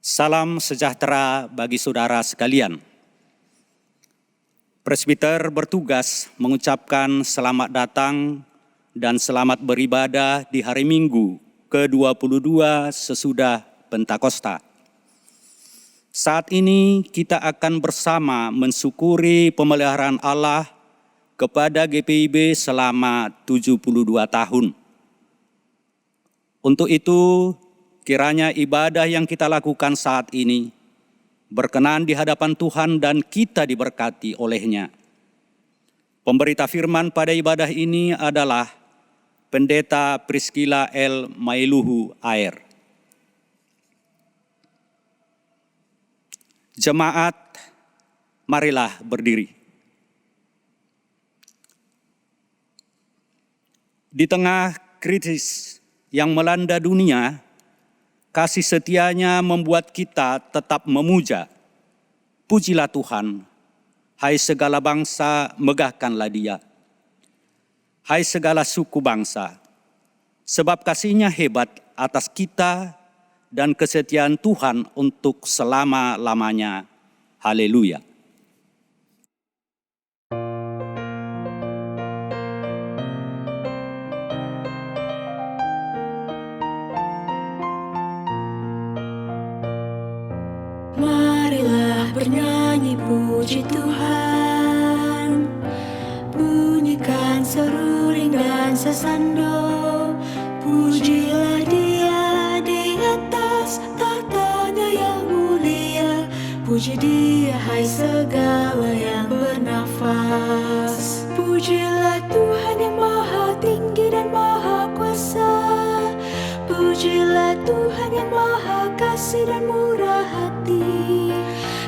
Salam sejahtera bagi saudara sekalian. Presbiter bertugas mengucapkan selamat datang dan selamat beribadah di hari Minggu ke-22 sesudah Pentakosta. Saat ini kita akan bersama mensyukuri pemeliharaan Allah kepada GPIB selama 72 tahun. Untuk itu, kiranya ibadah yang kita lakukan saat ini berkenan di hadapan Tuhan dan kita diberkati olehnya. Pemberita firman pada ibadah ini adalah Pendeta Priscilla L. Mailuhu Air. Jemaat, marilah berdiri. Di tengah krisis yang melanda dunia, kasih setianya membuat kita tetap memuja. Pujilah Tuhan, hai segala bangsa, megahkanlah Dia. Hai segala suku bangsa, sebab kasih-Nya hebat atas kita dan kesetiaan Tuhan untuk selama-lamanya. Haleluya. Marilah bernyanyi puji Tuhan, bunyikan seruling dan sesando. Pujilah Dia di atas tahtanya yang mulia. Puji Dia hai segala yang bernafas. Pujilah Tuhan yang maha tinggi dan maha kuasa. Pujilah Tuhan yang maha kasih dan murah hati.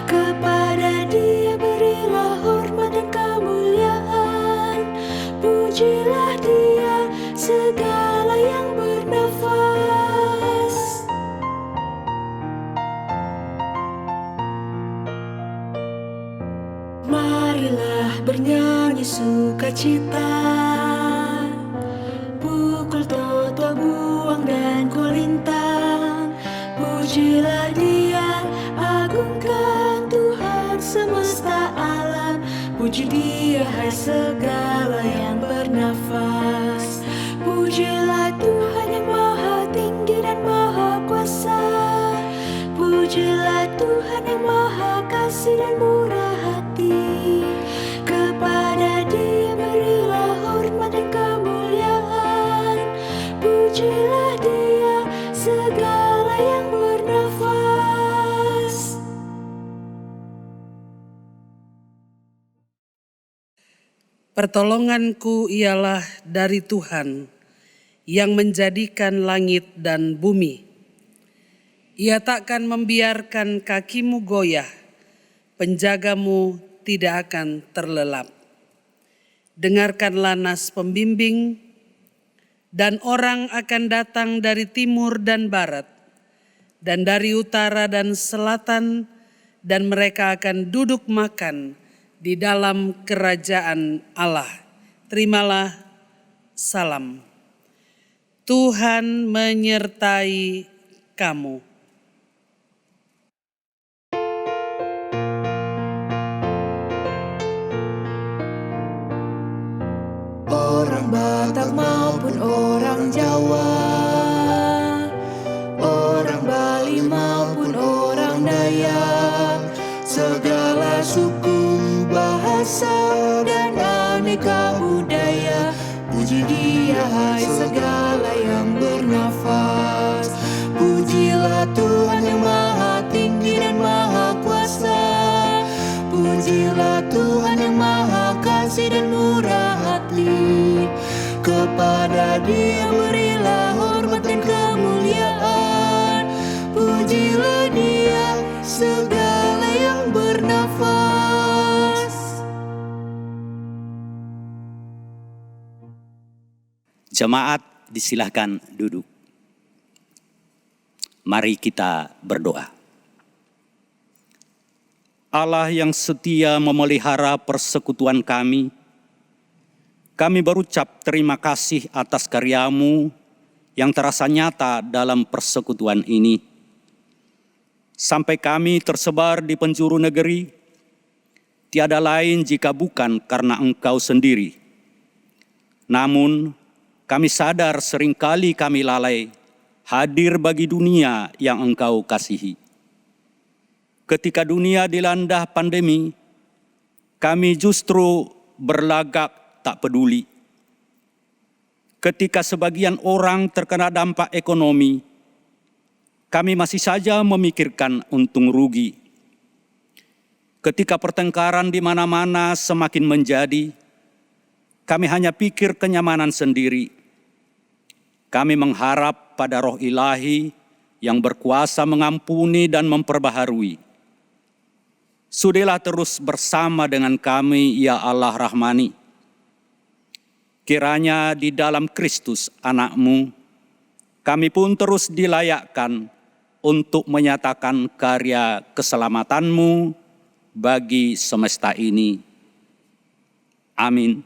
Kepada Dia berilah hormat dan kemuliaan. Pujilah Dia segala yang bernafas. Marilah bernyanyi sukacita, pukul totoa buang dan kulintang. Pujilah Dia, agungkan Tuhan semesta alam. Puji Dia hai segala yang bernafas. Pujilah Tuhan yang maha tinggi dan maha kuasa. Pujilah Tuhan yang maha kasih dan murah hati. Kepada Dia berilah hormat dan kemuliaan. Pujilah Dia segala yang bernafas. Pertolonganku ialah dari Tuhan yang menjadikan langit dan bumi. Ia takkan membiarkan kakimu goyah, penjagamu tidak akan terlelap. Dengarkanlah nas pembimbing, dan orang akan datang dari timur dan barat, dan dari utara dan selatan, dan mereka akan duduk makan di dalam kerajaan Allah. Terimalah salam. Tuhan menyertai kamu. Orang Batak maupun orang Jawa, orang Bali maupun orang Dayak, segala suku, bahasa dan aneka budaya. Puji Dia hai segala yang bernafas. Pujilah Tuhan yang maha tinggi dan maha kuasa. Pujilah Tuhan yang maha kasih dan murah hati. Kepada Dia berilah hormat dan kemuliaan. Pujilah Dia segala yang bernafas. Jemaat, disilahkan duduk. Mari kita berdoa. Allah yang setia memelihara persekutuan kami berucap terima kasih atas karya-Mu yang terasa nyata dalam persekutuan ini. sampai kami tersebar di penjuru negeri, tiada lain jika bukan karena Engkau sendiri. Namun, kami sadar seringkali kami lalai hadir bagi dunia yang Engkau kasihi. Ketika dunia dilanda pandemi, kami justru berlagak tak peduli. Ketika sebagian orang terkena dampak ekonomi, kami masih saja memikirkan untung rugi. Ketika pertengkaran di mana-mana semakin menjadi, kami hanya pikir kenyamanan sendiri. Kami mengharap pada Roh Ilahi yang berkuasa mengampuni dan memperbaharui. Sudilah terus bersama dengan kami, ya Allah Rahmani. Kiranya di dalam Kristus anak-Mu, kami pun terus dilayakkan untuk menyatakan karya keselamatan-Mu bagi semesta ini. Amin.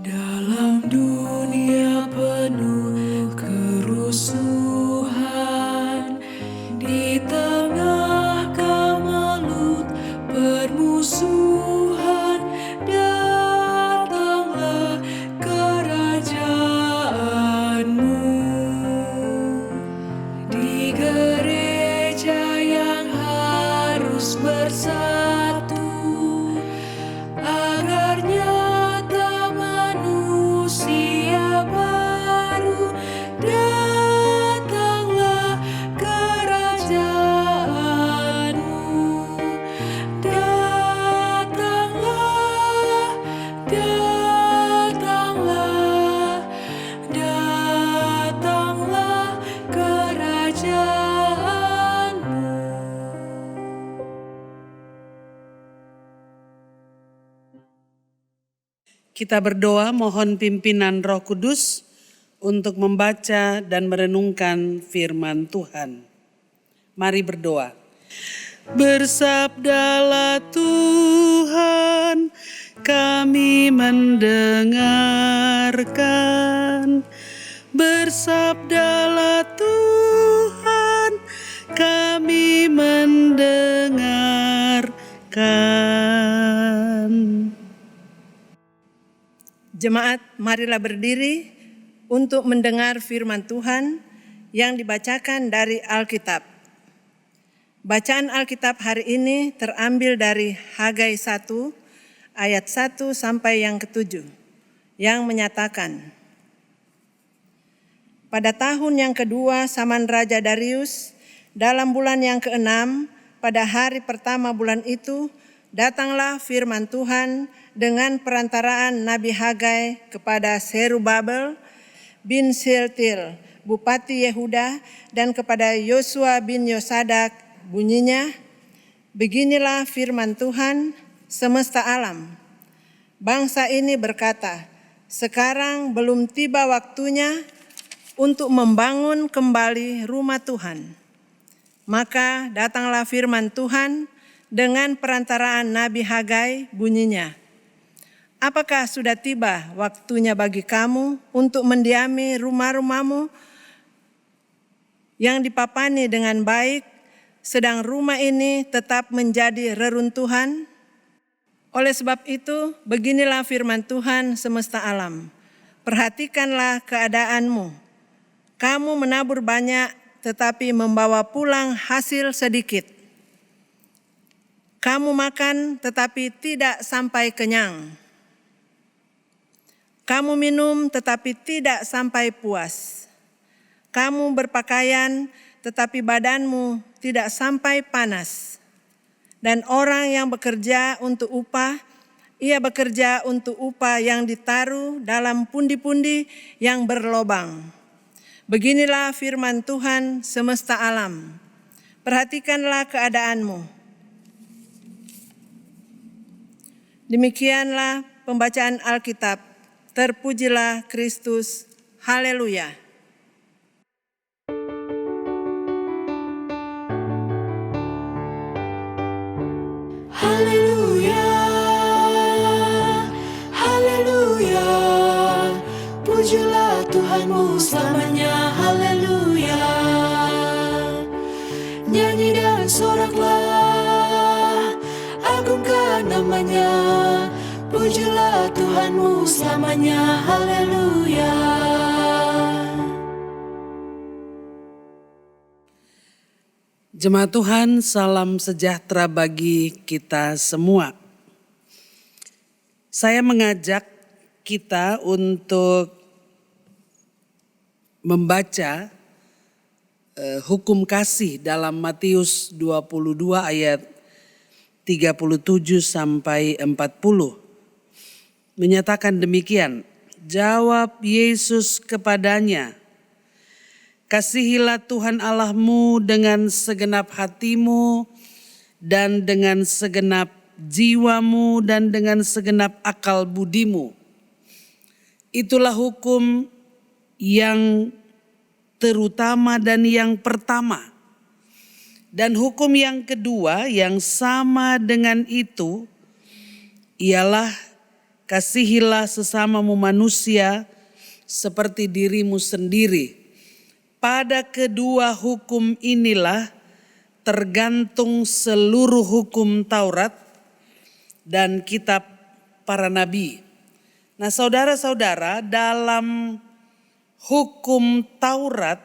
Dalam dunia penuh kerusuhan, di tengah kemelut permusuhan, datanglah kerajaan-Mu. Di gereja yang harus bersatu, agar nyata manusia baru, datanglah kerajaan-Mu. Datanglah, datanglah, datanglah kerajaan-Mu. Kita berdoa mohon pimpinan Roh Kudus untuk membaca dan merenungkan firman Tuhan. Mari berdoa. Bersabdalah Tuhan, kami mendengarkan. Bersabdalah Tuhan, kami mendengarkan. Jemaat, marilah berdiri untuk mendengar firman Tuhan yang dibacakan dari Alkitab. Bacaan Alkitab hari ini terambil dari Hagai 1 ayat 1 sampai yang ke-7 yang menyatakan, pada tahun yang kedua zaman Raja Darius, dalam bulan yang ke-6, pada hari pertama bulan itu, datanglah firman Tuhan dengan perantaraan Nabi Hagai kepada Zerubabel bin Shealtiel, Bupati Yehuda, dan kepada Yosua bin Yosadak. Bunyinya, beginilah firman Tuhan semesta alam. Bangsa ini berkata, sekarang belum tiba waktunya untuk membangun kembali rumah Tuhan. Maka datanglah firman Tuhan dengan perantaraan Nabi Hagai, bunyinya, apakah sudah tiba waktunya bagi kamu untuk mendiami rumah-rumahmu yang dipapani dengan baik, sedang rumah ini tetap menjadi reruntuhan? Oleh sebab itu, beginilah firman Tuhan semesta alam. Perhatikanlah keadaanmu. Kamu menabur banyak, tetapi membawa pulang hasil sedikit. Kamu makan, tetapi tidak sampai kenyang. Kamu minum, tetapi tidak sampai puas. Kamu berpakaian, tetapi badanmu tidak sampai panas. Dan orang yang bekerja untuk upah, ia bekerja untuk upah yang ditaruh dalam pundi-pundi yang berlobang. Beginilah firman Tuhan semesta alam. Perhatikanlah keadaanmu. Demikianlah pembacaan Alkitab. Terpujilah Kristus. Haleluya. selamanya. Haleluya. Nyanyi dan soraklah, agungkan namanya. Pujilah Tuhanmu selamanya. Haleluya. Jemaat Tuhan, salam sejahtera bagi kita semua. Saya mengajak kita untuk membaca hukum kasih dalam Matius 22 ayat 37 sampai 40. Menyatakan demikian, jawab Yesus kepadanya, kasihilah Tuhan Allahmu dengan segenap hatimu dan dengan segenap jiwamu dan dengan segenap akal budimu. Itulah hukum yang terutama dan yang pertama. Dan hukum yang kedua yang sama dengan itu ialah kasihilah sesamamu manusia seperti dirimu sendiri. Pada kedua hukum inilah tergantung seluruh hukum Taurat dan kitab para nabi. Nah, saudara-saudara, dalam hukum Taurat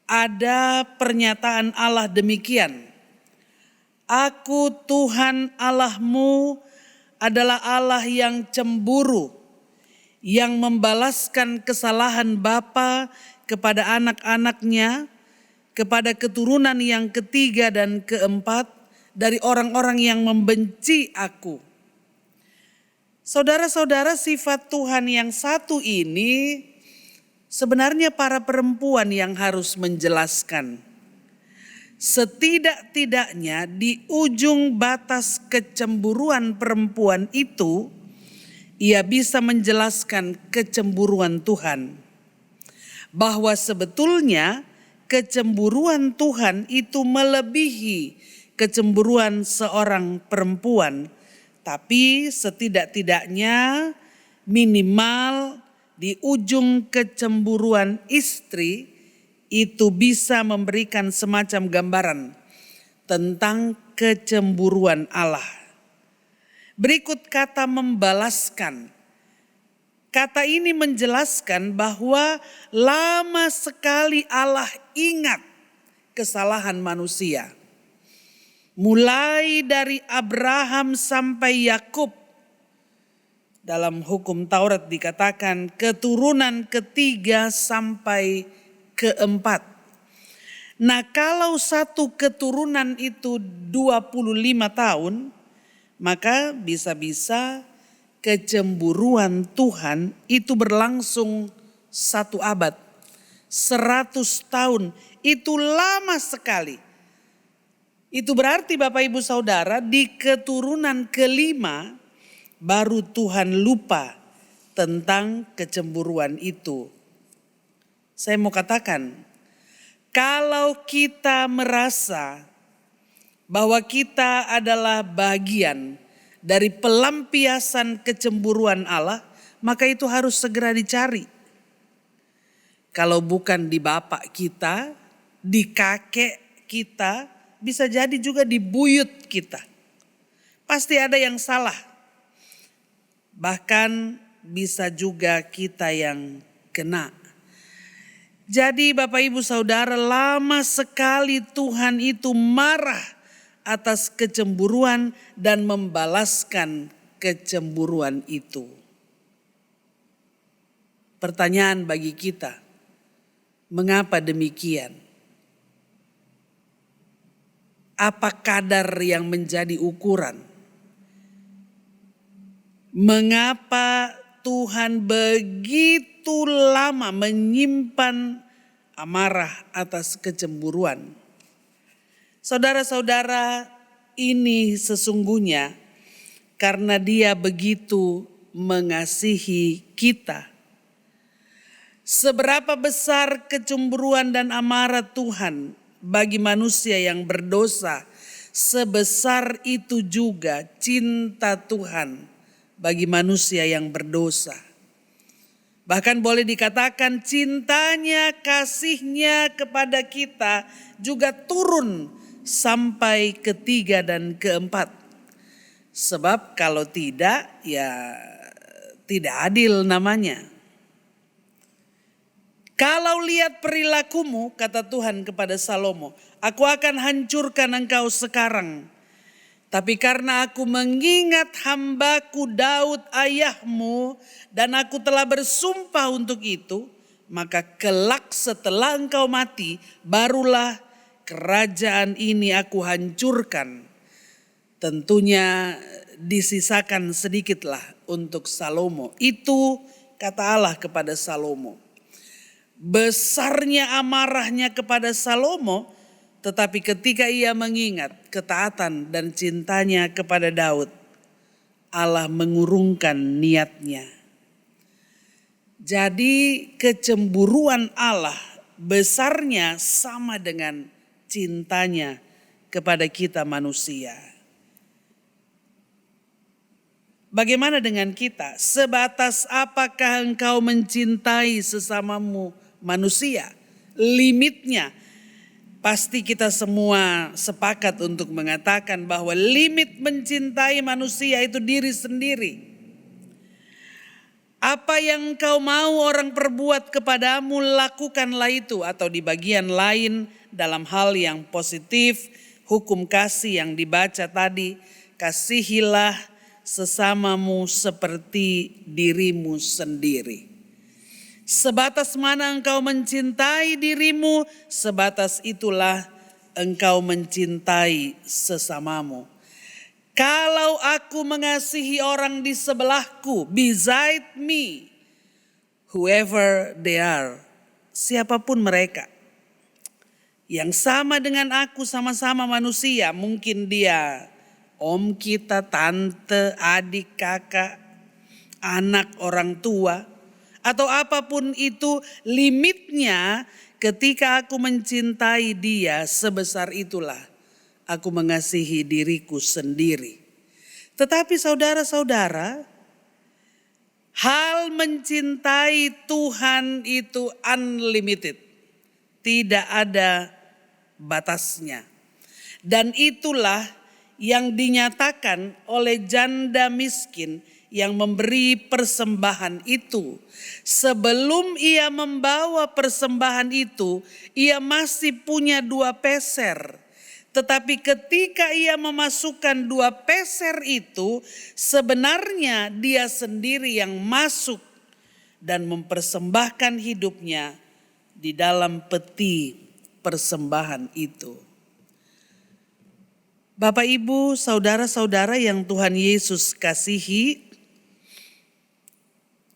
ada pernyataan Allah demikian. Aku Tuhan Allahmu adalah Allah yang cemburu, yang membalaskan kesalahan bapa kepada anak-anaknya, kepada keturunan yang ketiga dan keempat dari orang-orang yang membenci aku. Saudara-saudara, sifat Tuhan yang satu ini sebenarnya para perempuan yang harus menjelaskan. Setidak-tidaknya di ujung batas kecemburuan perempuan itu, ia bisa menjelaskan kecemburuan Tuhan. Bahwa sebetulnya kecemburuan Tuhan itu melebihi kecemburuan seorang perempuan. Tapi setidak-tidaknya minimal di ujung kecemburuan istri itu bisa memberikan semacam gambaran tentang kecemburuan Allah. Berikut kata membalaskan. Kata ini menjelaskan bahwa lama sekali Allah ingat kesalahan manusia. Mulai dari Abraham sampai Yakub. Dalam hukum Taurat dikatakan keturunan ketiga sampai keempat. Nah, kalau satu keturunan itu 25 tahun, maka bisa-bisa kecemburuan Tuhan itu berlangsung 1 abad. 100 tahun, itu lama sekali. Itu berarti Bapak Ibu Saudara, di keturunan kelima baru Tuhan lupa tentang kecemburuan itu. Saya mau katakan, kalau kita merasa bahwa kita adalah bagian dari pelampiasan kecemburuan Allah, maka itu harus segera dicari. Kalau bukan di bapak kita, di kakek kita, bisa jadi juga di buyut kita. Pasti ada yang salah. Bahkan bisa juga kita yang kena. Jadi Bapak Ibu Saudara, lama sekali Tuhan itu marah atas kecemburuan dan membalaskan kecemburuan itu. Pertanyaan bagi kita, mengapa demikian? Apa kadar yang menjadi ukuran? Mengapa Tuhan begitu lama menyimpan amarah atas kecemburuan? Saudara-saudara, ini sesungguhnya karena Dia begitu mengasihi kita. Seberapa besar kecemburuan dan amarah Tuhan bagi manusia yang berdosa, sebesar itu juga cinta Tuhan bagi manusia yang berdosa. Bahkan boleh dikatakan cintanya, kasihnya kepada kita juga turun sampai ketiga dan keempat. Sebab kalau tidak, ya tidak adil namanya. Kalau lihat perilakumu, kata Tuhan kepada Salomo, aku akan hancurkan engkau sekarang. Tapi karena aku mengingat hambaku Daud ayahmu dan aku telah bersumpah untuk itu, maka kelak setelah engkau mati barulah kerajaan ini aku hancurkan. Tentunya disisakan sedikitlah untuk Salomo. Itu kata Allah kepada Salomo. Besarnya amarahnya kepada Salomo, tetapi ketika ia mengingat ketaatan dan cintanya kepada Daud, Allah mengurungkan niatnya. Jadi kecemburuan Allah besarnya sama dengan cintanya kepada kita manusia. Bagaimana dengan kita? Sebatas apakah engkau mencintai sesamamu manusia? Limitnya. Pasti kita semua sepakat untuk mengatakan bahwa limit mencintai manusia itu diri sendiri. Apa yang engkau mau orang perbuat kepadamu, lakukanlah itu. Atau di bagian lain dalam hal yang positif, hukum kasih yang dibaca tadi, kasihilah sesamamu seperti dirimu sendiri. Sebatas mana engkau mencintai dirimu, sebatas itulah engkau mencintai sesamamu. Kalau aku mengasihi orang di sebelahku, beside me, whoever they are, siapapun mereka, yang sama dengan aku, sama-sama manusia, mungkin dia om kita, tante, adik, kakak, anak, orang tua, atau apapun itu, limitnya ketika aku mencintai dia, sebesar itulah aku mengasihi diriku sendiri. Tetapi saudara-saudara, hal mencintai Tuhan itu unlimited. Tidak ada batasnya. Dan itulah yang dinyatakan oleh janda miskin yang memberi persembahan itu. Sebelum ia membawa persembahan itu, ia masih punya 2 peser. Tetapi ketika ia memasukkan 2 peser itu, sebenarnya dia sendiri yang masuk dan mempersembahkan hidupnya di dalam peti persembahan itu. Bapak, Ibu, saudara-saudara yang Tuhan Yesus kasihi,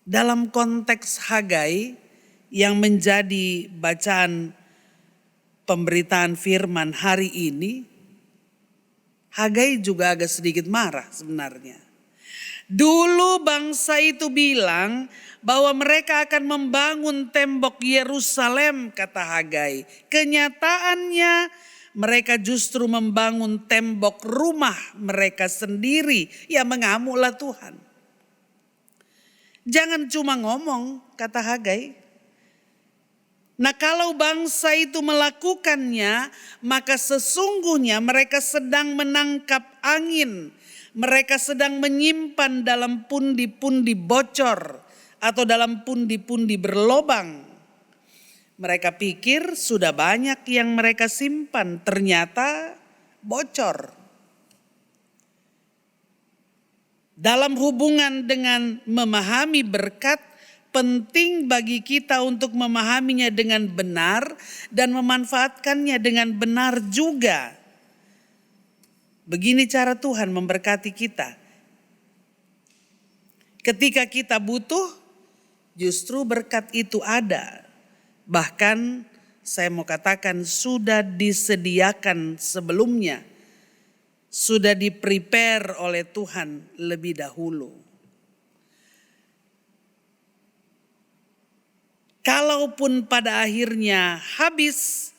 dalam konteks Hagai yang menjadi bacaan pemberitaan firman hari ini, Hagai juga agak sedikit marah sebenarnya. Dulu bangsa itu bilang bahwa mereka akan membangun tembok Yerusalem, kata Hagai. Kenyataannya mereka justru membangun tembok rumah mereka sendiri. Ya, mengamuklah Tuhan. Jangan cuma ngomong, kata Hagai. Nah, kalau bangsa itu melakukannya, maka sesungguhnya mereka sedang menangkap angin. Mereka sedang menyimpan dalam pundi-pundi bocor atau dalam pundi-pundi berlobang. Mereka pikir sudah banyak yang mereka simpan, ternyata bocor. Dalam hubungan dengan memahami berkat, penting bagi kita untuk memahaminya dengan benar dan memanfaatkannya dengan benar juga. Begini cara Tuhan memberkati kita. Ketika kita butuh, justru berkat itu ada. Bahkan saya mau katakan sudah disediakan sebelumnya. Sudah di-prepare oleh Tuhan lebih dahulu. Kalaupun pada akhirnya habis,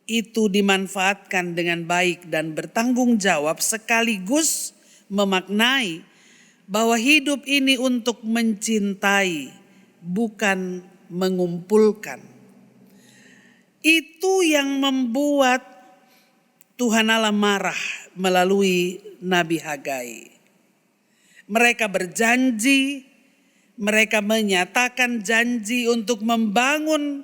itu dimanfaatkan dengan baik dan bertanggung jawab sekaligus memaknai bahwa hidup ini untuk mencintai, bukan mengumpulkan. Itu yang membuat Tuhan Allah marah melalui Nabi Hagai. Mereka berjanji, mereka menyatakan janji untuk membangun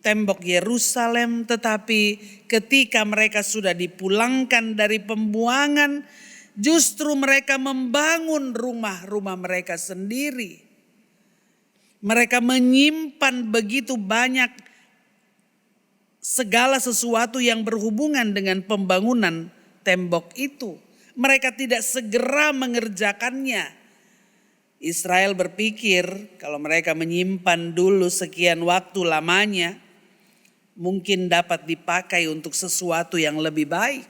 tembok Yerusalem, tetapi ketika mereka sudah dipulangkan dari pembuangan, justru mereka membangun rumah-rumah mereka sendiri. Mereka menyimpan begitu banyak segala sesuatu yang berhubungan dengan pembangunan tembok itu. Mereka tidak segera mengerjakannya. Israel berpikir kalau mereka menyimpan dulu sekian waktu lamanya, mungkin dapat dipakai untuk sesuatu yang lebih baik.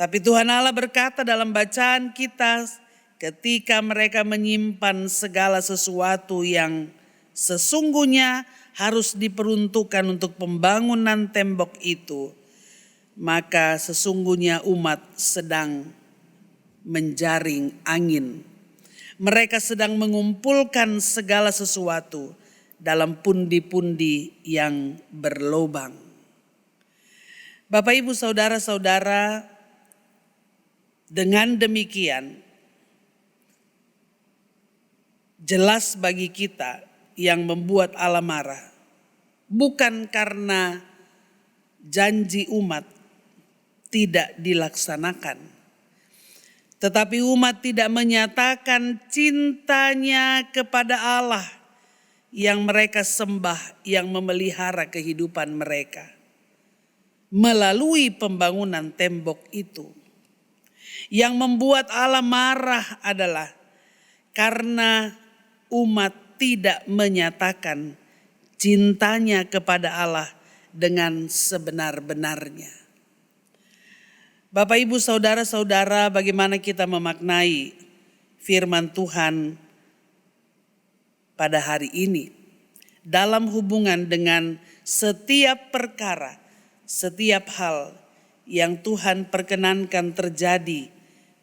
Tapi Tuhan Allah berkata dalam bacaan kita, ketika mereka menyimpan segala sesuatu yang sesungguhnya harus diperuntukkan untuk pembangunan tembok itu, maka sesungguhnya umat sedang menjaring angin. Mereka sedang mengumpulkan segala sesuatu dalam pundi-pundi yang berlobang. Bapak, Ibu, saudara-saudara, dengan demikian jelas bagi kita yang membuat Allah marah bukan karena janji umat tidak dilaksanakan, tetapi umat tidak menyatakan cintanya kepada Allah yang mereka sembah, yang memelihara kehidupan mereka melalui pembangunan tembok itu. Yang membuat Allah marah adalah karena umat tidak menyatakan cintanya kepada Allah dengan sebenar-benarnya. Bapak, Ibu, saudara-saudara, bagaimana kita memaknai firman Tuhan pada hari ini dalam hubungan dengan setiap perkara, setiap hal yang Tuhan perkenankan terjadi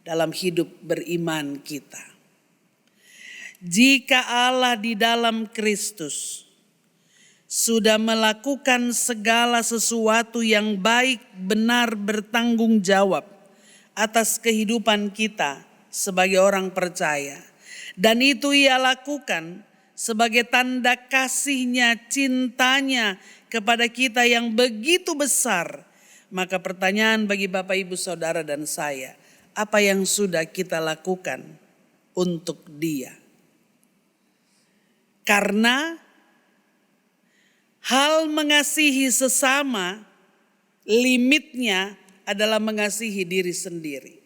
dalam hidup beriman kita. Jika Allah di dalam Kristus sudah melakukan segala sesuatu yang baik, benar, bertanggung jawab atas kehidupan kita sebagai orang percaya, dan itu Ia lakukan sebagai tanda kasih-Nya, cintanya kepada kita yang begitu besar, maka pertanyaan bagi Bapak, Ibu, Saudara, dan saya, apa yang sudah kita lakukan untuk Dia? Karena hal mengasihi sesama, limitnya adalah mengasihi diri sendiri.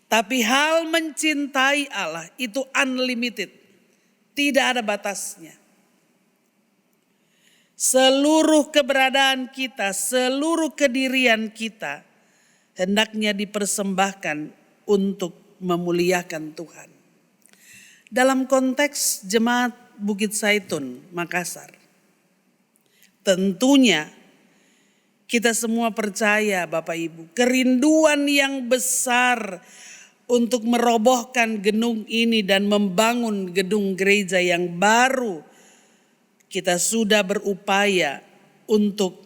Tapi hal mencintai Allah itu unlimited, tidak ada batasnya. Seluruh keberadaan kita, seluruh kedirian kita hendaknya dipersembahkan untuk memuliakan Tuhan. Dalam konteks Jemaat Bukit Zaitun Makassar, tentunya kita semua percaya, Bapak Ibu, kerinduan yang besar untuk merobohkan gedung ini dan membangun gedung gereja yang baru. Kita sudah berupaya untuk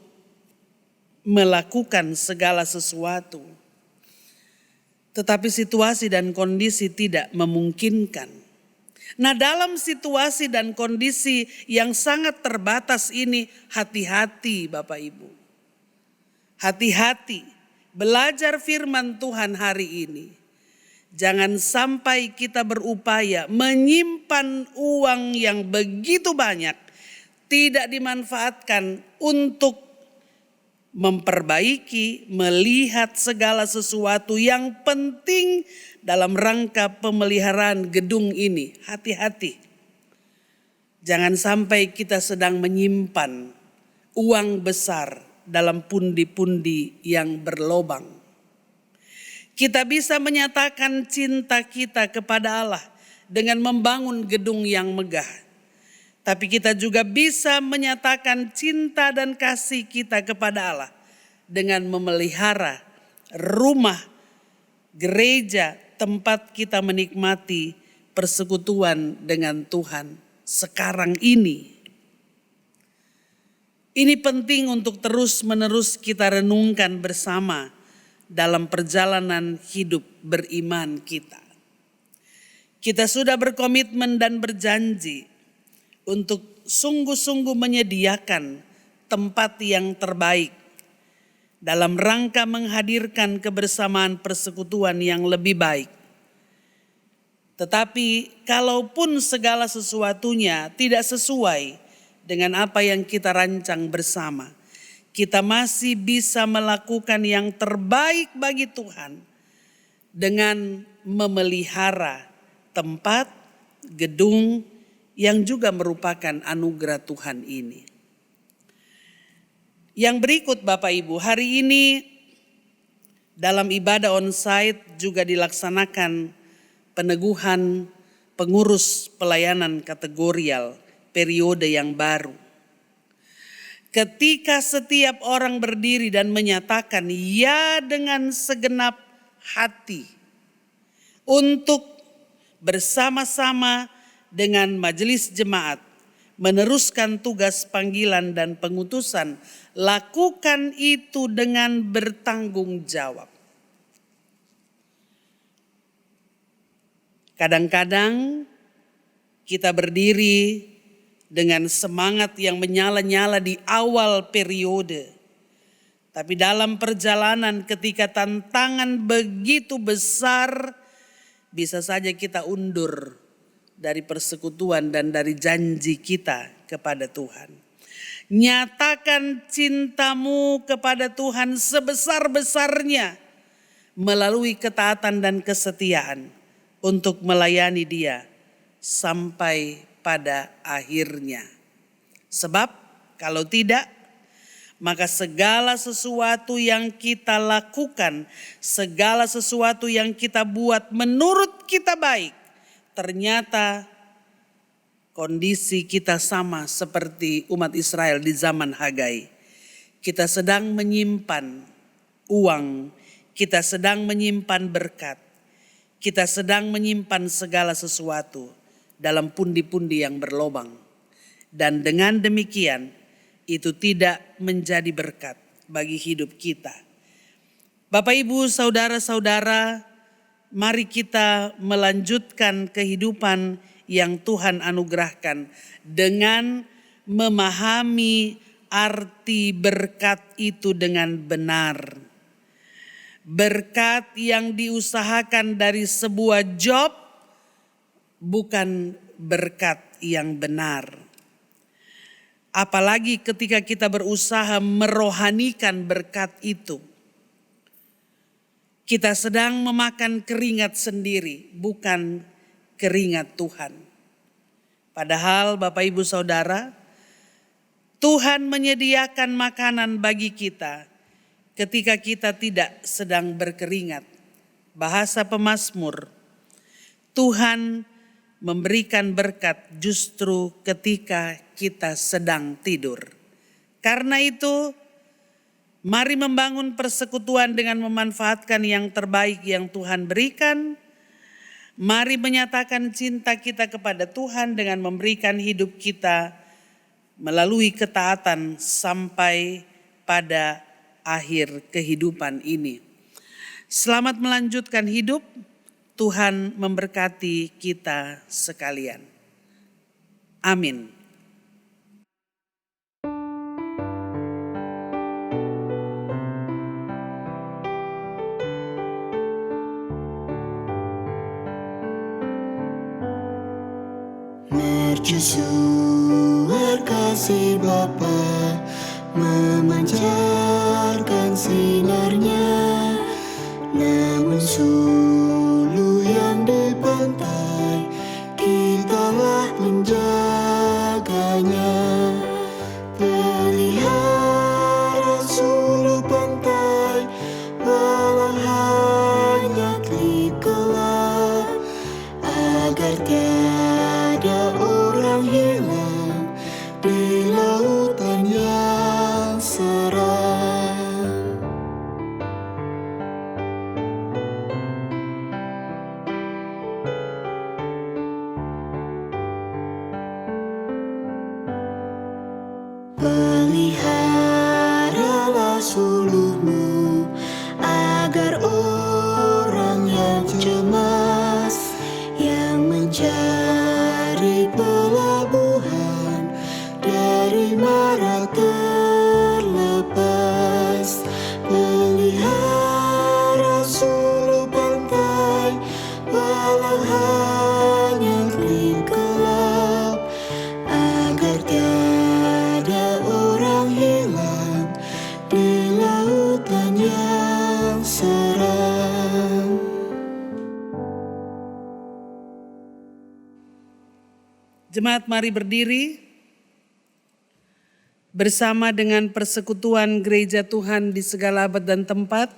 melakukan segala sesuatu. Tetapi situasi dan kondisi tidak memungkinkan. Nah, dalam situasi dan kondisi yang sangat terbatas ini, hati-hati Bapak Ibu. Hati-hati belajar firman Tuhan hari ini. Jangan sampai kita berupaya menyimpan uang yang begitu banyak, tidak dimanfaatkan untuk memperbaiki, melihat segala sesuatu yang penting dalam rangka pemeliharaan gedung ini. Hati-hati. Jangan sampai kita sedang menyimpan uang besar dalam pundi-pundi yang berlobang. Kita bisa menyatakan cinta kita kepada Allah dengan membangun gedung yang megah. Tapi kita juga bisa menyatakan cinta dan kasih kita kepada Allah dengan memelihara rumah, gereja, tempat kita menikmati persekutuan dengan Tuhan sekarang ini. Ini penting untuk terus-menerus kita renungkan bersama dalam perjalanan hidup beriman kita. Kita sudah berkomitmen dan berjanji untuk sungguh-sungguh menyediakan tempat yang terbaik dalam rangka menghadirkan kebersamaan persekutuan yang lebih baik. Tetapi kalaupun segala sesuatunya tidak sesuai dengan apa yang kita rancang bersama, kita masih bisa melakukan yang terbaik bagi Tuhan dengan memelihara tempat, gedung yang juga merupakan anugerah Tuhan ini. Yang berikut Bapak Ibu, hari ini dalam ibadah onsite juga dilaksanakan peneguhan pengurus pelayanan kategorial periode yang baru. Ketika setiap orang berdiri dan menyatakan ya dengan segenap hati untuk bersama-sama dengan majelis jemaat meneruskan tugas panggilan dan pengutusan, lakukan itu dengan bertanggung jawab. Kadang-kadang kita berdiri dengan semangat yang menyala-nyala di awal periode. Tapi dalam perjalanan ketika tantangan begitu besar, bisa saja kita undur dari persekutuan dan dari janji kita kepada Tuhan. Nyatakan cintamu kepada Tuhan sebesar-besarnya melalui ketaatan dan kesetiaan untuk melayani Dia sampai pada akhirnya. Sebab kalau tidak, maka segala sesuatu yang kita lakukan, segala sesuatu yang kita buat menurut kita baik, ternyata kondisi kita sama seperti umat Israel di zaman Hagai. Kita sedang menyimpan uang, kita sedang menyimpan berkat, kita sedang menyimpan segala sesuatu dalam pundi-pundi yang berlobang. Dan dengan demikian itu tidak menjadi berkat bagi hidup kita. Bapak Ibu, saudara-saudara, mari kita melanjutkan kehidupan yang Tuhan anugerahkan dengan memahami arti berkat itu dengan benar. Berkat yang diusahakan dari sebuah job bukan berkat yang benar. Apalagi ketika kita berusaha merohanikan berkat itu. Kita sedang memakan keringat sendiri, bukan keringat Tuhan. Padahal Bapak Ibu Saudara, Tuhan menyediakan makanan bagi kita ketika kita tidak sedang berkeringat. Bahasa pemazmur, Tuhan memberikan berkat justru ketika kita sedang tidur. Karena itu, mari membangun persekutuan dengan memanfaatkan yang terbaik yang Tuhan berikan. Mari menyatakan cinta kita kepada Tuhan dengan memberikan hidup kita melalui ketaatan sampai pada akhir kehidupan ini. Selamat melanjutkan hidup. Tuhan memberkati kita sekalian. Amin. Mercusuar kasih Bapa, memancarkan sinarnya, namun suluh yang di pantai, kitalah menjaganya. Pelihara suluh pantai, walau hanya kliplah, agar tiada orang hilang di lautan yang seram. peliharalah suluhmu, agar orang yang cemas, yang mencari pelabuhan dari mara terlepas. Pelihara suluh pantai, walau hanya di gelap, agar tiada orang hilang di lautan yang seram. Jemaat, mari berdiri bersama dengan persekutuan Gereja Tuhan di segala abad dan tempat.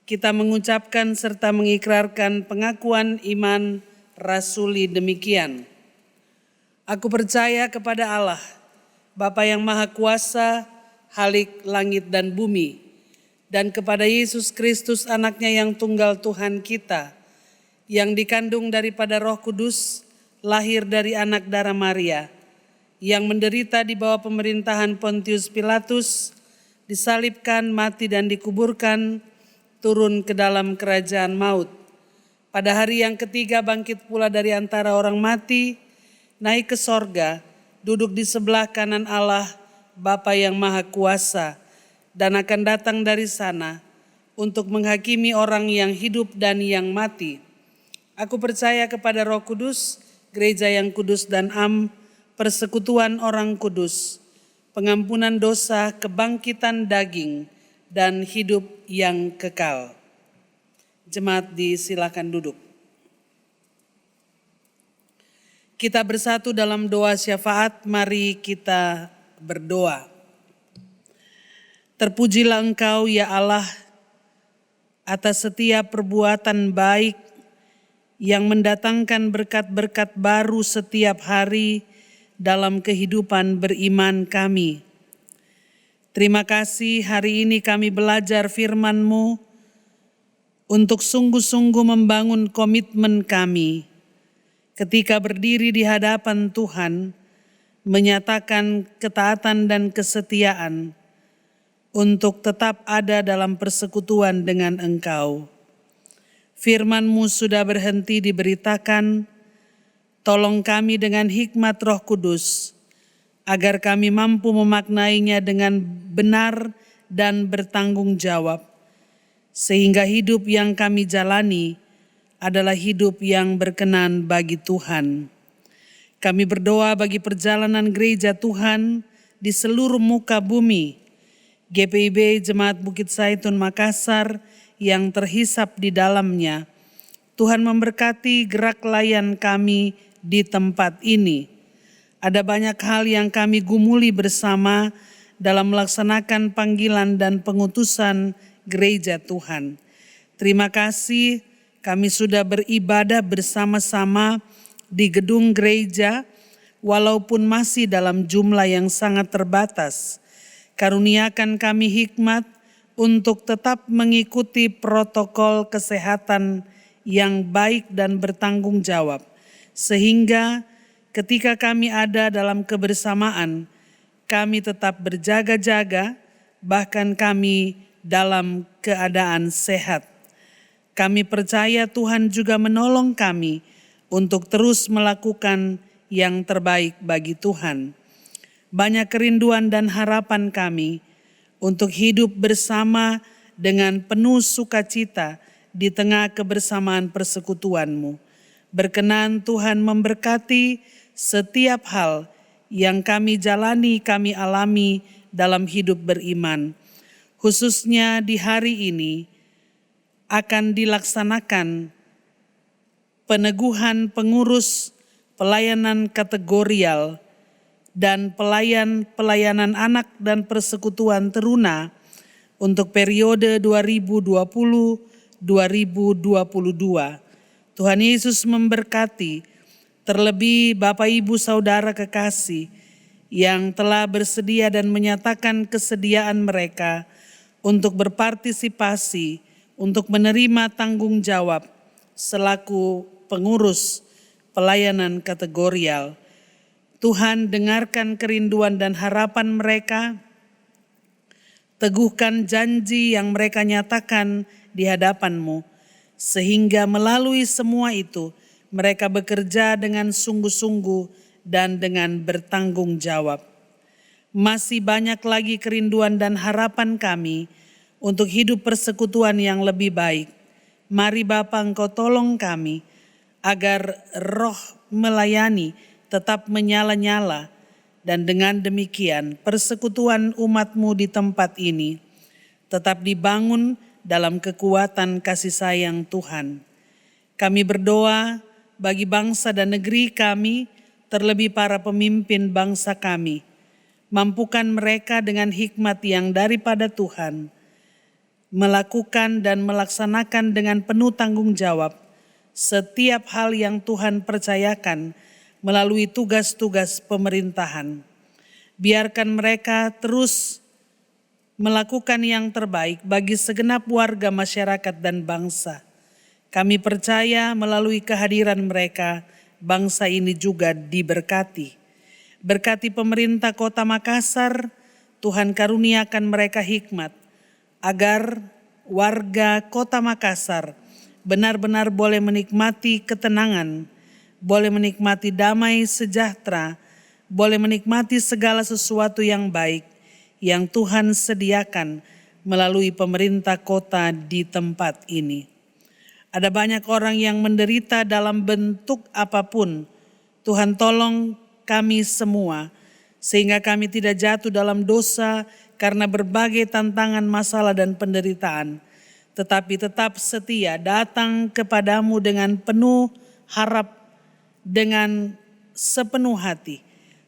Kita mengucapkan serta mengikrarkan pengakuan iman rasuli demikian. Aku percaya kepada Allah, Bapa yang Maha Kuasa, Khalik langit dan bumi, dan kepada Yesus Kristus anaknya yang tunggal Tuhan kita, yang dikandung daripada Roh Kudus, lahir dari anak darah Maria, yang menderita di bawah pemerintahan Pontius Pilatus, disalibkan, mati dan dikuburkan, turun ke dalam kerajaan maut. Pada hari yang ketiga bangkit pula dari antara orang mati, naik ke sorga, duduk di sebelah kanan Allah, Bapa yang Maha Kuasa, dan akan datang dari sana untuk menghakimi orang yang hidup dan yang mati. Aku percaya kepada Roh Kudus, Gereja yang kudus dan persekutuan orang kudus, pengampunan dosa, kebangkitan daging, dan hidup yang kekal. Jemaat disilakan duduk. Kita bersatu dalam doa syafaat, mari kita berdoa. Terpujilah Engkau ya Allah atas setiap perbuatan baik yang mendatangkan berkat-berkat baru setiap hari dalam kehidupan beriman kami. Terima kasih hari ini kami belajar firman-Mu untuk sungguh-sungguh membangun komitmen kami ketika berdiri di hadapan Tuhan, menyatakan ketaatan dan kesetiaan untuk tetap ada dalam persekutuan dengan Engkau. Firman-Mu sudah berhenti diberitakan, tolong kami dengan hikmat Roh Kudus, agar kami mampu memaknainya dengan benar dan bertanggung jawab, sehingga hidup yang kami jalani adalah hidup yang berkenan bagi Tuhan. Kami berdoa bagi perjalanan gereja Tuhan di seluruh muka bumi, GPIB Jemaat Bukit Zaitun Makassar yang terhisap di dalamnya. Tuhan memberkati gerak layan kami di tempat ini. Ada banyak hal yang kami gumuli bersama dalam melaksanakan panggilan dan pengutusan gereja Tuhan. Terima kasih kami sudah beribadah bersama-sama di gedung gereja walaupun masih dalam jumlah yang sangat terbatas. Karuniakan kami hikmat untuk tetap mengikuti protokol kesehatan yang baik dan bertanggung jawab, sehingga ketika kami ada dalam kebersamaan, kami tetap berjaga-jaga, bahkan kami dalam keadaan sehat. Kami percaya Tuhan juga menolong kami untuk terus melakukan yang terbaik bagi Tuhan. Banyak kerinduan dan harapan kami untuk hidup bersama dengan penuh sukacita di tengah kebersamaan persekutuan-Mu. Berkenan Tuhan memberkati setiap hal yang kami jalani, kami alami dalam hidup beriman. Khususnya di hari ini akan dilaksanakan peneguhan pengurus pelayanan kategorial dan pelayanan anak dan persekutuan teruna untuk periode 2020-2022. Tuhan Yesus memberkati, terlebih Bapak Ibu Saudara kekasih yang telah bersedia dan menyatakan kesediaan mereka untuk berpartisipasi, untuk menerima tanggung jawab selaku pengurus pelayanan kategorial. Tuhan, dengarkan kerinduan dan harapan mereka, teguhkan janji yang mereka nyatakan di hadapan-Mu, sehingga melalui semua itu mereka bekerja dengan sungguh-sungguh dan dengan bertanggung jawab. Masih banyak lagi kerinduan dan harapan kami untuk hidup persekutuan yang lebih baik. Mari Bapa, Engkau tolong kami agar roh melayani tetap menyala-nyala, dan dengan demikian persekutuan umat-Mu di tempat ini tetap dibangun dalam kekuatan kasih sayang Tuhan. Kami berdoa bagi bangsa dan negeri kami, terlebih para pemimpin bangsa kami. Mampukan mereka dengan hikmat yang daripada Tuhan, melakukan dan melaksanakan dengan penuh tanggung jawab setiap hal yang Tuhan percayakan melalui tugas-tugas pemerintahan. Biarkan mereka terus melakukan yang terbaik bagi segenap warga masyarakat dan bangsa. Kami percaya melalui kehadiran mereka, bangsa ini juga diberkati. Berkati pemerintah Kota Makassar, Tuhan karuniakan mereka hikmat, agar warga Kota Makassar benar-benar boleh menikmati ketenangan, boleh menikmati damai sejahtera, boleh menikmati segala sesuatu yang baik yang Tuhan sediakan melalui pemerintah kota di tempat ini. Ada banyak orang yang menderita dalam bentuk apapun. Tuhan tolong kami semua, sehingga kami tidak jatuh dalam dosa karena berbagai tantangan, masalah, dan penderitaan. Tetapi tetap setia datang kepadamu dengan penuh harap, dengan sepenuh hati,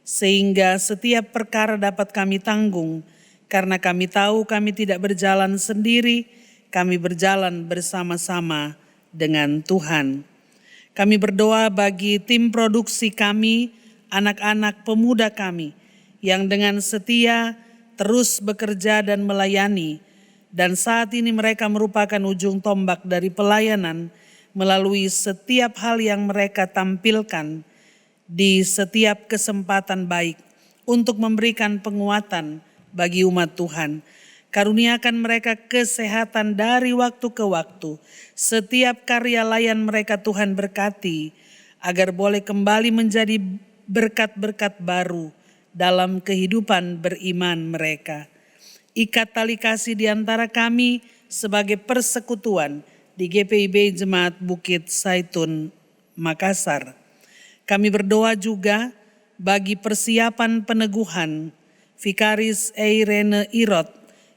sehingga setiap perkara dapat kami tanggung, karena kami tahu kami tidak berjalan sendiri, kami berjalan bersama-sama dengan Tuhan. Kami berdoa bagi tim produksi kami, anak-anak pemuda kami, yang dengan setia terus bekerja dan melayani, dan saat ini mereka merupakan ujung tombak dari pelayanan melalui setiap hal yang mereka tampilkan di setiap kesempatan baik untuk memberikan penguatan bagi umat Tuhan. Karuniakan mereka kesehatan dari waktu ke waktu. Setiap karya layan mereka Tuhan berkati, agar boleh kembali menjadi berkat-berkat baru dalam kehidupan beriman mereka. Ikat tali kasih di antara kami sebagai persekutuan di GPIB Jemaat Bukit Saitun, Makassar. Kami berdoa juga bagi persiapan peneguhan Vikaris Eirene Irot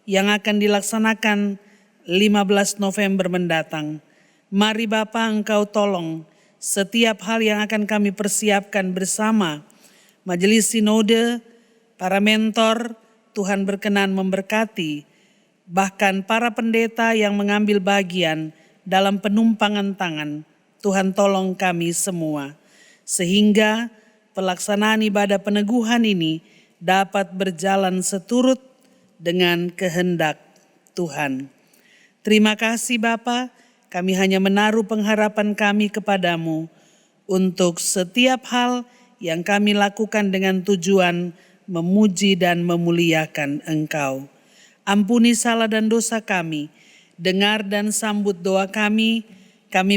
yang akan dilaksanakan 15 November mendatang. Mari Bapa, Engkau tolong setiap hal yang akan kami persiapkan bersama Majelis Sinode, para mentor. Tuhan berkenan memberkati, bahkan para pendeta yang mengambil bagian dalam penumpangan tangan. Tuhan tolong kami semua, sehingga pelaksanaan ibadah peneguhan ini dapat berjalan seturut dengan kehendak Tuhan. Terima kasih Bapa, kami hanya menaruh pengharapan kami kepadamu untuk setiap hal yang kami lakukan dengan tujuan memuji dan memuliakan Engkau. Ampuni salah dan dosa kami, dengar dan sambut doa kami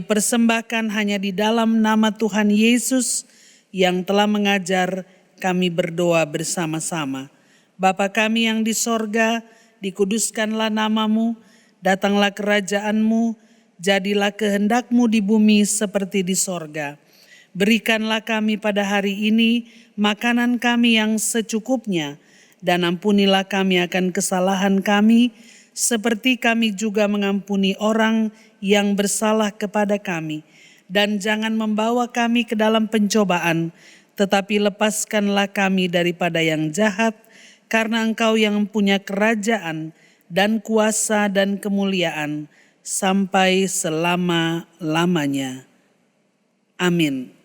persembahkan hanya di dalam nama Tuhan Yesus yang telah mengajar kami berdoa bersama-sama. Bapa kami yang di sorga, dikuduskanlah namamu, datanglah kerajaan-Mu, jadilah kehendak-Mu di bumi seperti di sorga. Berikanlah kami pada hari ini makanan kami yang secukupnya, dan ampunilah kami akan kesalahan kami, seperti kami juga mengampuni orang yang bersalah kepada kami. Dan jangan membawa kami ke dalam pencobaan, tetapi lepaskanlah kami daripada yang jahat, karena Engkau yang punya kerajaan dan kuasa dan kemuliaan sampai selama-lamanya. Amin.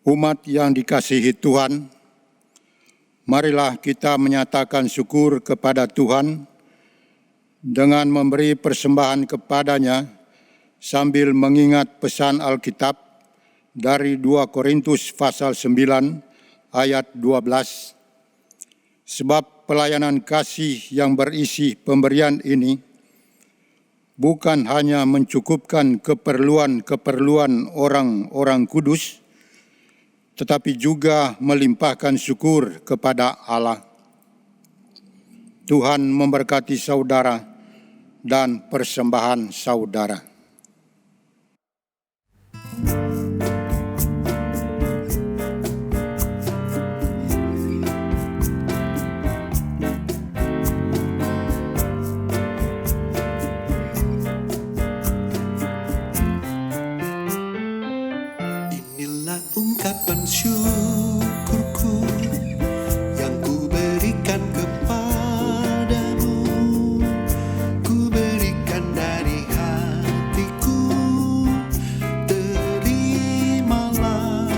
Umat yang dikasihi Tuhan, marilah kita menyatakan syukur kepada Tuhan dengan memberi persembahan kepadanya sambil mengingat pesan Alkitab dari 2 Korintus pasal 9 ayat 12. Sebab pelayanan kasih yang berisi pemberian ini bukan hanya mencukupkan keperluan-keperluan orang-orang kudus, tetapi juga melimpahkan syukur kepada Allah. Tuhan memberkati saudara dan persembahan saudara. Inilah ungkapan syukurku yang ku berikan kepadamu. Ku berikan dari hatiku, terimalah.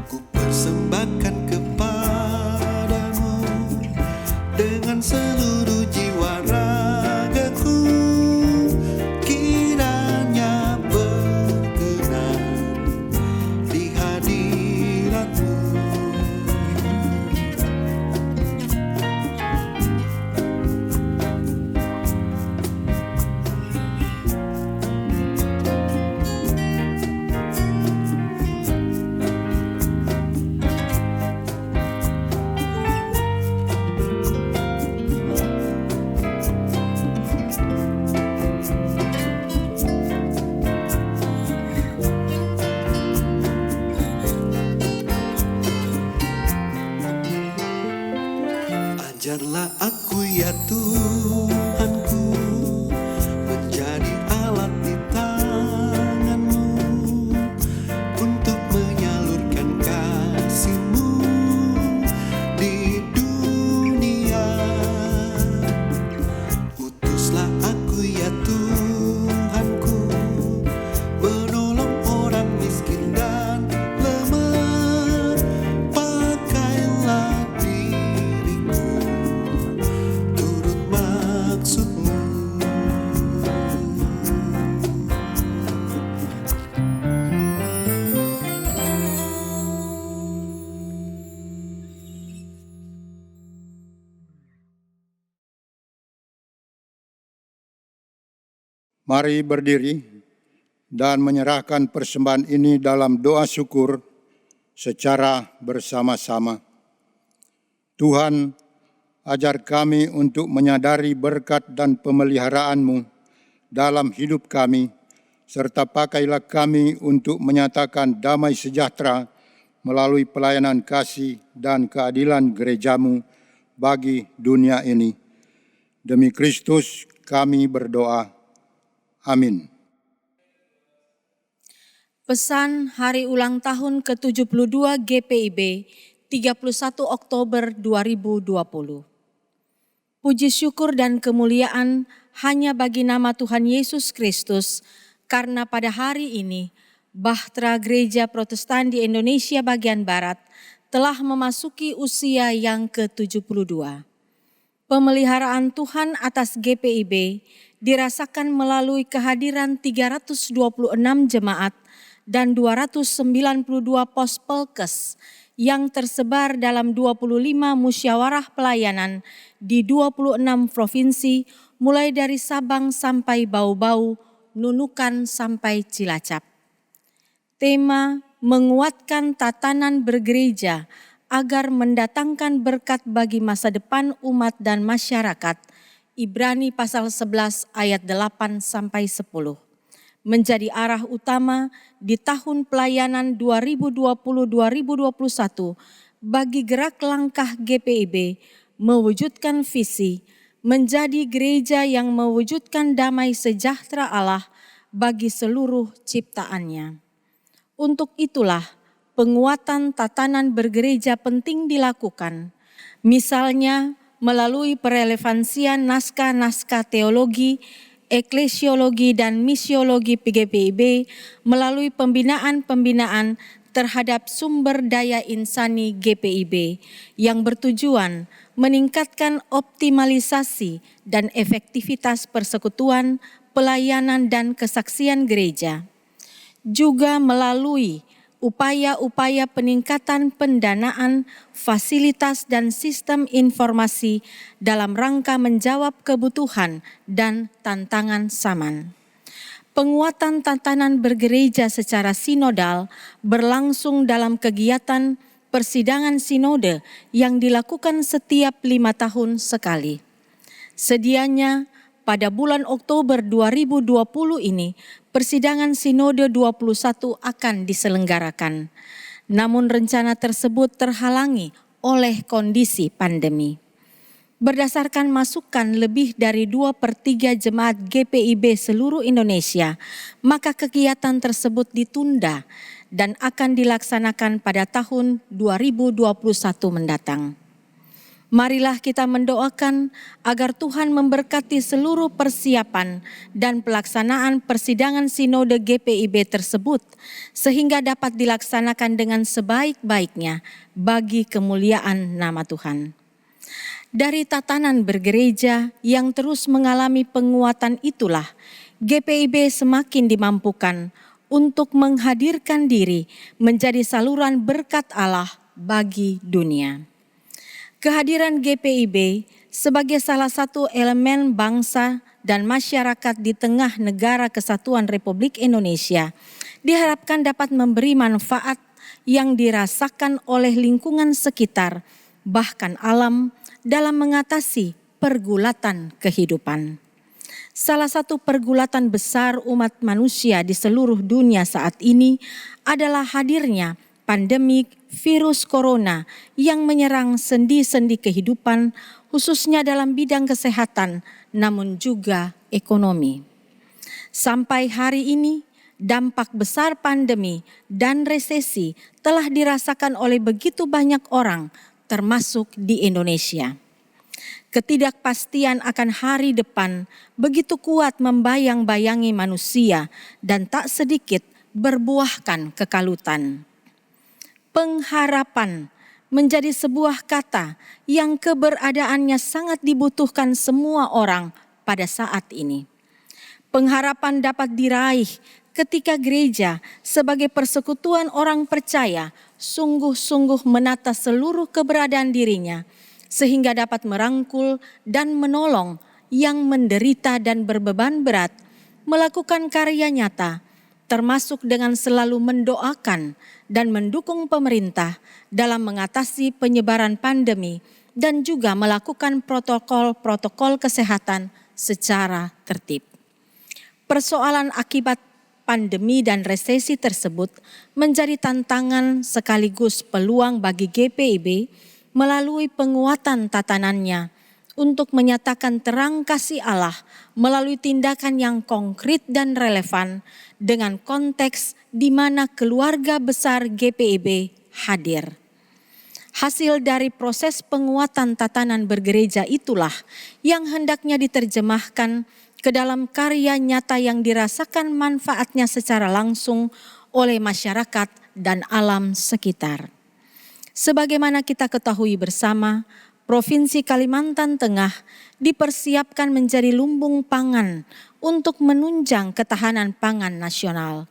Ku persembahkan kepadamu dengan seluruh jiwa ragaku. Kiranya berkenan di hadiratmu. Ajarlah aku ya Tuhanku, menjadi alat di tangan-Mu untuk menyalurkan kasih-Mu di dunia. Utuslah aku ya Tuhanku, menolong orang miskin dan lemah. Pakailah diriku turut maksud-Mu. Mari berdiri dan menyerahkan persembahan ini dalam doa syukur secara bersama-sama. Tuhan, ajar kami untuk menyadari berkat dan pemeliharaan-Mu dalam hidup kami, serta pakailah kami untuk menyatakan damai sejahtera melalui pelayanan kasih dan keadilan gereja-Mu bagi dunia ini. Demi Kristus kami berdoa. Amin. Pesan Hari Ulang Tahun ke-72 GPIB 31 Oktober 2020. Puji syukur dan kemuliaan hanya bagi nama Tuhan Yesus Kristus, karena pada hari ini Bahtera Gereja Protestan di Indonesia bagian Barat telah memasuki usia yang ke-72. Pemeliharaan Tuhan atas GPIB dirasakan melalui kehadiran 326 jemaat dan 292 pos pelkes yang tersebar dalam 25 musyawarah pelayanan di 26 provinsi, mulai dari Sabang sampai Bau-Bau, Nunukan sampai Cilacap. Tema menguatkan tatanan bergereja agar mendatangkan berkat bagi masa depan umat dan masyarakat, Ibrani pasal 11 ayat 8 sampai 10. Menjadi arah utama di tahun pelayanan 2020-2021 bagi gerak langkah GPIB mewujudkan visi menjadi gereja yang mewujudkan damai sejahtera Allah bagi seluruh ciptaannya. Untuk itulah penguatan tatanan bergereja penting dilakukan, misalnya melalui perelevansian naskah-naskah teologi, eklesiologi dan misiologi GPIB melalui pembinaan-pembinaan terhadap sumber daya insani GPIB yang bertujuan meningkatkan optimalisasi dan efektivitas persekutuan, pelayanan dan kesaksian gereja. Juga melalui upaya-upaya peningkatan pendanaan, fasilitas dan sistem informasi dalam rangka menjawab kebutuhan dan tantangan zaman. Penguatan tatanan bergereja secara sinodal berlangsung dalam kegiatan persidangan sinode yang dilakukan setiap 5 tahun sekali. Sedianya pada bulan Oktober 2020 ini, persidangan sinode 21 akan diselenggarakan. Namun rencana tersebut terhalangi oleh kondisi pandemi. Berdasarkan masukan lebih dari 2/3 jemaat GPIB seluruh Indonesia, maka kegiatan tersebut ditunda dan akan dilaksanakan pada tahun 2021 mendatang. Marilah kita mendoakan agar Tuhan memberkati seluruh persiapan dan pelaksanaan persidangan sinode GPIB tersebut, sehingga dapat dilaksanakan dengan sebaik-baiknya bagi kemuliaan nama Tuhan. Dari tatanan bergereja yang terus mengalami penguatan itulah, GPIB semakin dimampukan untuk menghadirkan diri menjadi saluran berkat Allah bagi dunia. Kehadiran GPIB sebagai salah satu elemen bangsa dan masyarakat di tengah negara kesatuan Republik Indonesia diharapkan dapat memberi manfaat yang dirasakan oleh lingkungan sekitar, bahkan alam, dalam mengatasi pergulatan kehidupan. Salah satu pergulatan besar umat manusia di seluruh dunia saat ini adalah hadirnya pandemi virus corona yang menyerang sendi-sendi kehidupan, khususnya dalam bidang kesehatan, namun juga ekonomi. Sampai hari ini, dampak besar pandemi dan resesi telah dirasakan oleh begitu banyak orang, termasuk di Indonesia. Ketidakpastian akan hari depan begitu kuat membayang-bayangi manusia dan tak sedikit berbuahkan kekalutan. Pengharapan menjadi sebuah kata yang keberadaannya sangat dibutuhkan semua orang pada saat ini. Pengharapan dapat diraih ketika gereja sebagai persekutuan orang percaya sungguh-sungguh menata seluruh keberadaan dirinya sehingga dapat merangkul dan menolong yang menderita dan berbeban berat, melakukan karya nyata, termasuk dengan selalu mendoakan dan mendukung pemerintah dalam mengatasi penyebaran pandemi dan juga melakukan protokol-protokol kesehatan secara tertib. Persoalan akibat pandemi dan resesi tersebut menjadi tantangan sekaligus peluang bagi GPIB melalui penguatan tatanannya untuk menyatakan terang kasih Allah melalui tindakan yang konkret dan relevan dengan konteks di mana keluarga besar GPIB hadir. Hasil dari proses penguatan tatanan bergereja itulah yang hendaknya diterjemahkan ke dalam karya nyata yang dirasakan manfaatnya secara langsung oleh masyarakat dan alam sekitar. Sebagaimana kita ketahui bersama, Provinsi Kalimantan Tengah dipersiapkan menjadi lumbung pangan untuk menunjang ketahanan pangan nasional.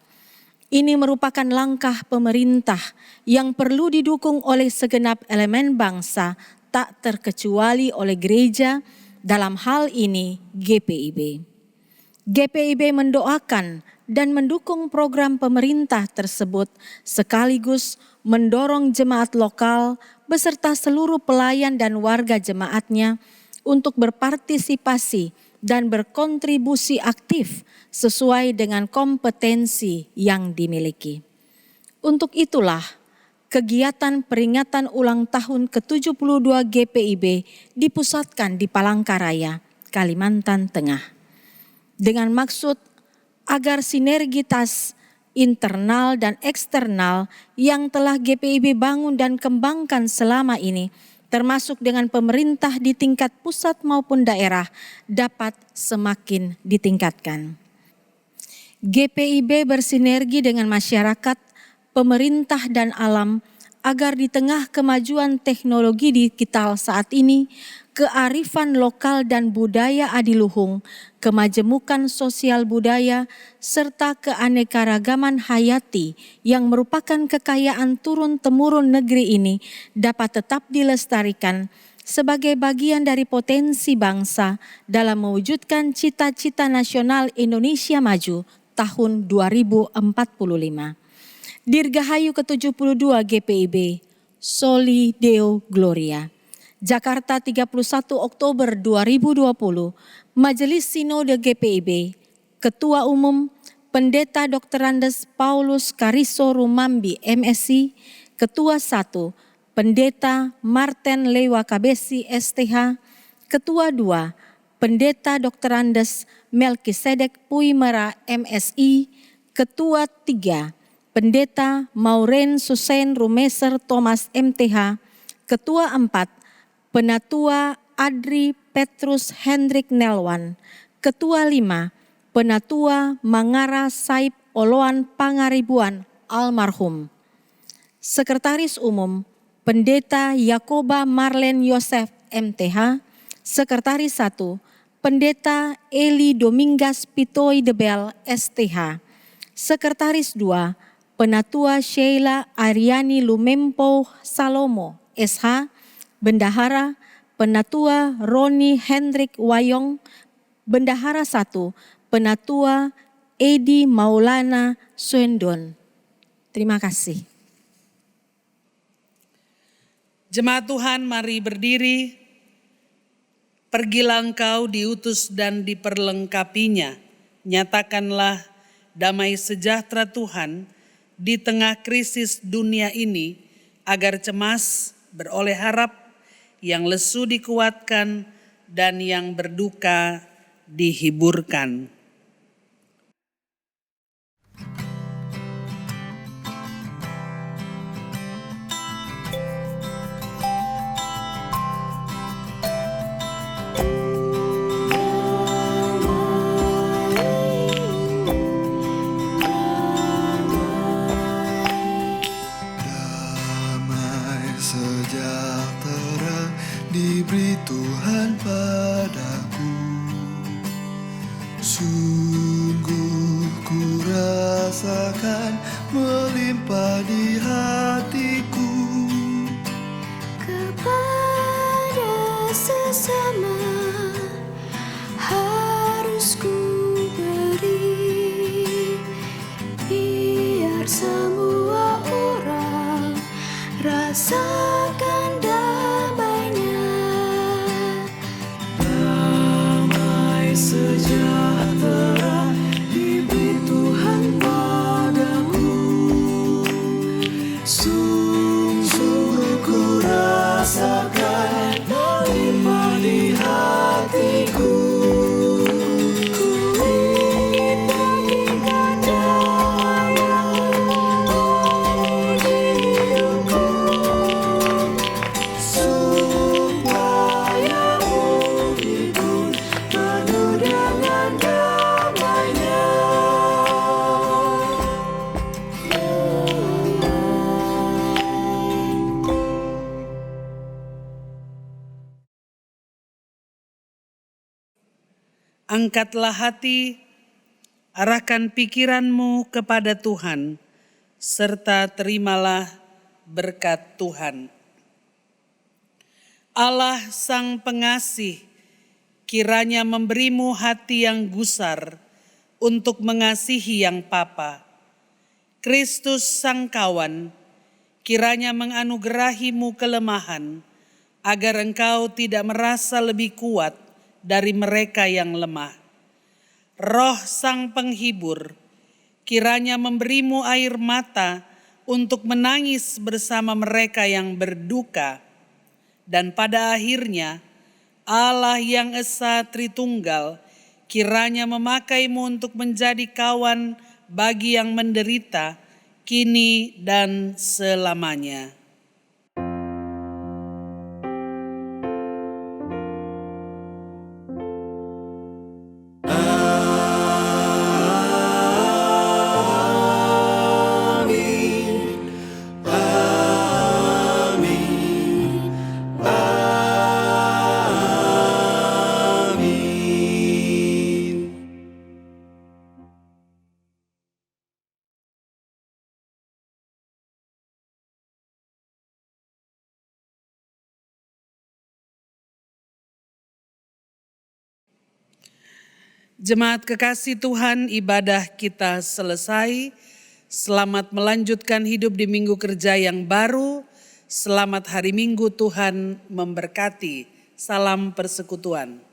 Ini merupakan langkah pemerintah yang perlu didukung oleh segenap elemen bangsa, tak terkecuali oleh gereja, dalam hal ini GPIB. GPIB mendoakan dan mendukung program pemerintah tersebut sekaligus mendorong jemaat lokal beserta seluruh pelayan dan warga jemaatnya untuk berpartisipasi dan berkontribusi aktif sesuai dengan kompetensi yang dimiliki. Untuk itulah, kegiatan peringatan ulang tahun ke-72 GPIB dipusatkan di Palangkaraya, Kalimantan Tengah. Dengan maksud agar sinergitas internal dan eksternal yang telah GPIB bangun dan kembangkan selama ini termasuk dengan pemerintah di tingkat pusat maupun daerah, dapat semakin ditingkatkan. GPIB bersinergi dengan masyarakat, pemerintah, dan alam agar di tengah kemajuan teknologi digital saat ini, kearifan lokal dan budaya adiluhung, kemajemukan sosial budaya, serta keanekaragaman hayati yang merupakan kekayaan turun-temurun negeri ini dapat tetap dilestarikan sebagai bagian dari potensi bangsa dalam mewujudkan cita-cita nasional Indonesia Maju tahun 2045. Dirgahayu ke-72 GPIB, Soli Deo Gloria. Jakarta 31 Oktober 2020, Majelis Sinode GPIB, Ketua Umum Pendeta Dr. Andes Paulus Kariso Rumambi MSc, Ketua 1 Pendeta Martin Lewa Kabesi STH, Ketua 2 Pendeta Dr. Andes Melkisedek Puimera MSI, Ketua 3 Pendeta Maureen Susen Rumeser Thomas MTH, Ketua 4 Penatua Adri Petrus Hendrik Nelwan, Ketua 5 Penatua Mangara Saib Oloan Pangaribuan almarhum. Sekretaris Umum Pendeta Yakoba Marlen Yosef MTH, Sekretaris 1 Pendeta Eli Domingas Pitoi Debel STH, Sekretaris 2 Penatua Sheila Ariani Lumempo Salomo SH, Bendahara Penatua Roni Hendrik Wayong, Bendahara 1 Penatua Edi Maulana Suendon. Terima kasih. Jemaat Tuhan, mari berdiri. Pergilah engkau diutus dan diperlengkapinya. Nyatakanlah damai sejahtera Tuhan di tengah krisis dunia ini, agar cemas beroleh harap, yang lesu dikuatkan, dan yang berduka dihiburkan. Sejahtera diberi Tuhan padaku, sungguh ku rasakan melimpah di hatiku. Kepada sesama harus ku beri, biar semua orang rasakan damainya. Damai sejahtera diberi Tuhan padaku, sungguh ku rasakan melimpah di hatiku. Ku ingin bagikan damai di hidupku, supaya bumi pun penuh dengan damainya. Angkatlah hati, arahkan pikiranmu kepada Tuhan, serta terimalah berkat Tuhan. Allah Sang Pengasih, kiranya memberimu hati yang gusar untuk mengasihi yang papa. Kristus Sang Kawan, kiranya menganugerahimu kelemahan, agar engkau tidak merasa lebih kuat dari mereka yang lemah. Roh Sang Penghibur, kiranya memberimu air mata untuk menangis bersama mereka yang berduka. Dan pada akhirnya, Allah yang Esa Tritunggal, kiranya memakaimu untuk menjadi kawan bagi yang menderita, kini dan selamanya. Jemaat kekasih Tuhan, ibadah kita selesai. Selamat melanjutkan hidup di minggu kerja yang baru. Selamat hari Minggu, Tuhan memberkati. Salam persekutuan.